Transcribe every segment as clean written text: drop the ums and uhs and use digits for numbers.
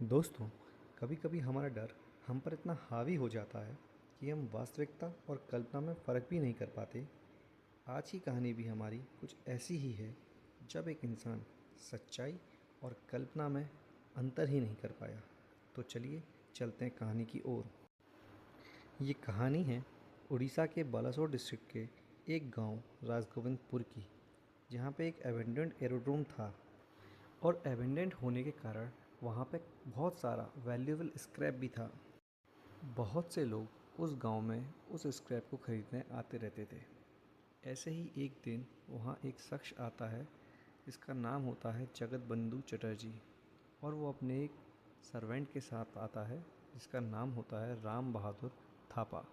दोस्तों, कभी कभी हमारा डर हम पर इतना हावी हो जाता है कि हम वास्तविकता और कल्पना में फ़र्क भी नहीं कर पाते। आज की कहानी भी हमारी कुछ ऐसी ही है, जब एक इंसान सच्चाई और कल्पना में अंतर ही नहीं कर पाया। तो चलिए चलते हैं कहानी की ओर। ये कहानी है उड़ीसा के बालासोर डिस्ट्रिक्ट के एक गांव राजगोविंदपुर की, जहाँ पे एक एबेंडेंट एरोड्रोम था। और एबेंडेंट होने के कारण वहाँ पे बहुत सारा वैल्यूएबल स्क्रैप भी था। बहुत से लोग उस गांव में उस स्क्रैप को खरीदने आते रहते थे। ऐसे ही एक दिन वहाँ एक शख्स आता है, जिसका नाम होता है जगत बंधु चटर्जी। और वो अपने एक सर्वेंट के साथ आता है, जिसका नाम होता है राम बहादुर थापा।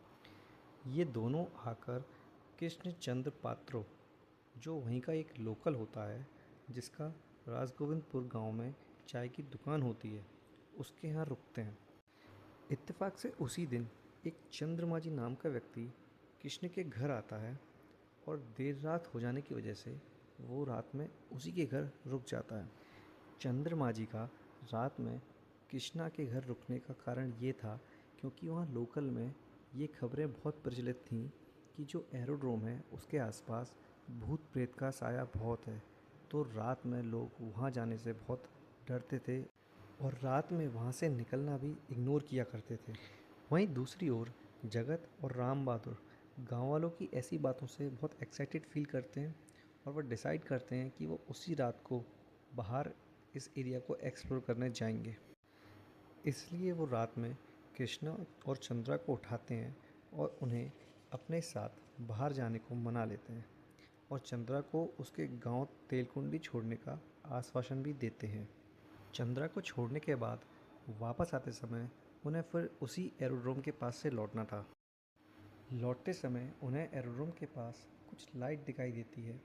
ये दोनों आकर कृष्ण चंद्र पात्रो, जो वहीं का एक लोकल होता है, जिसका राजगोविंदपुर गांव में चाय की दुकान होती है, उसके यहाँ रुकते हैं। इत्तेफाक से उसी दिन एक चंद्रमा जी नाम का व्यक्ति कृष्ण के घर आता है, और देर रात हो जाने की वजह से वो रात में उसी के घर रुक जाता है। चंद्रमा जी का रात में कृष्णा के घर रुकने का कारण ये था, क्योंकि वहाँ लोकल में ये खबरें बहुत प्रचलित थीं कि जो एरोड्रोम है उसके आसपास भूत प्रेत का साया बहुत है। तो रात में लोग वहाँ जाने से बहुत डरते थे, और रात में वहाँ से निकलना भी इग्नोर किया करते थे। वहीं दूसरी ओर जगत और राम बहादुर गाँव वालों की ऐसी बातों से बहुत एक्साइटेड फील करते हैं, और वह डिसाइड करते हैं कि वो उसी रात को बाहर इस एरिया को एक्सप्लोर करने जाएंगे। इसलिए वो रात में कृष्णा और चंद्रा को उठाते हैं और उन्हें अपने साथ बाहर जाने को मना लेते हैं, और चंद्रा को उसके गांव तेलकुंडी छोड़ने का आश्वासन भी देते हैं। चंद्रा को छोड़ने के बाद वापस आते समय उन्हें फिर उसी एरोड्रोम के पास से लौटना था। लौटते समय उन्हें एरोड्रोम के पास कुछ लाइट दिखाई देती है।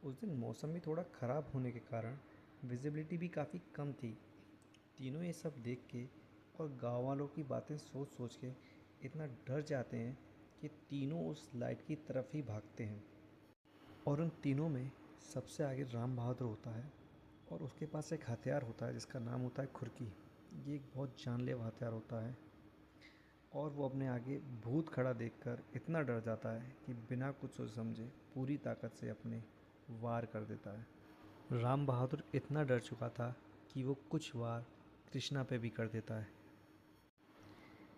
उस दिन मौसम भी थोड़ा ख़राब होने के कारण विजिबिलिटी भी काफ़ी कम थी। तीनों ये सब देख के और गाँव वालों की बातें सोच सोच के इतना डर जाते हैं कि तीनों उस लाइट की तरफ ही भागते हैं। और उन तीनों में सबसे आगे राम बहादुर होता है, और उसके पास एक हथियार होता है जिसका नाम होता है खुरकी। ये एक बहुत जानलेवा हथियार होता है, और वो अपने आगे भूत खड़ा देखकर इतना डर जाता है कि बिना कुछ सोच समझे पूरी ताकत से अपने वार कर देता है। राम बहादुर इतना डर चुका था कि वो कुछ वार कृष्णा पे भी कर देता है।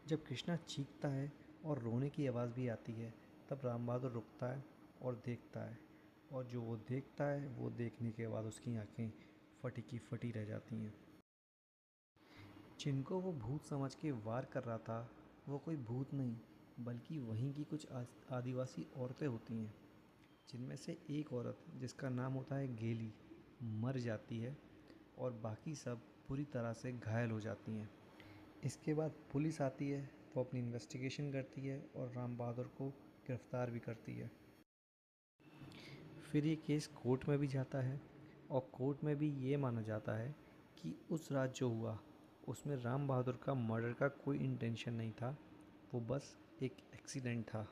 जब कृष्णा चीखता है और रोने की आवाज़ भी आती है, तब राम बहादुर रुकता है और देखता है। और जो वो देखता है, वो देखने के बाद उसकी आंखें फटी की फटी रह जाती हैं। जिनको वो भूत समझ के वार कर रहा था, वो कोई भूत नहीं, बल्कि वहीं की कुछ आदिवासी औरतें होती हैं, जिनमें से एक औरत, जिसका नाम होता है गेली, मर जाती है, और बाकी सब पूरी तरह से घायल हो जाती हैं। इसके बाद पुलिस आती है, वो अपनी इन्वेस्टिगेशन करती है और राम बहादुर को गिरफ्तार भी करती है। फिर ये केस कोर्ट में भी जाता है, और कोर्ट में भी ये माना जाता है कि उस रात जो हुआ उसमें राम बहादुर का मर्डर का कोई इंटेंशन नहीं था, वो बस एक एक्सीडेंट था।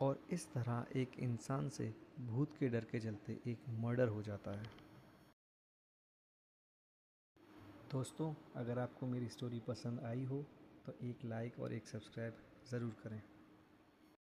और इस तरह एक इंसान से भूत के डर के चलते एक मर्डर हो जाता है। दोस्तों, अगर आपको मेरी स्टोरी पसंद आई हो तो एक लाइक और एक सब्सक्राइब ज़रूर करें।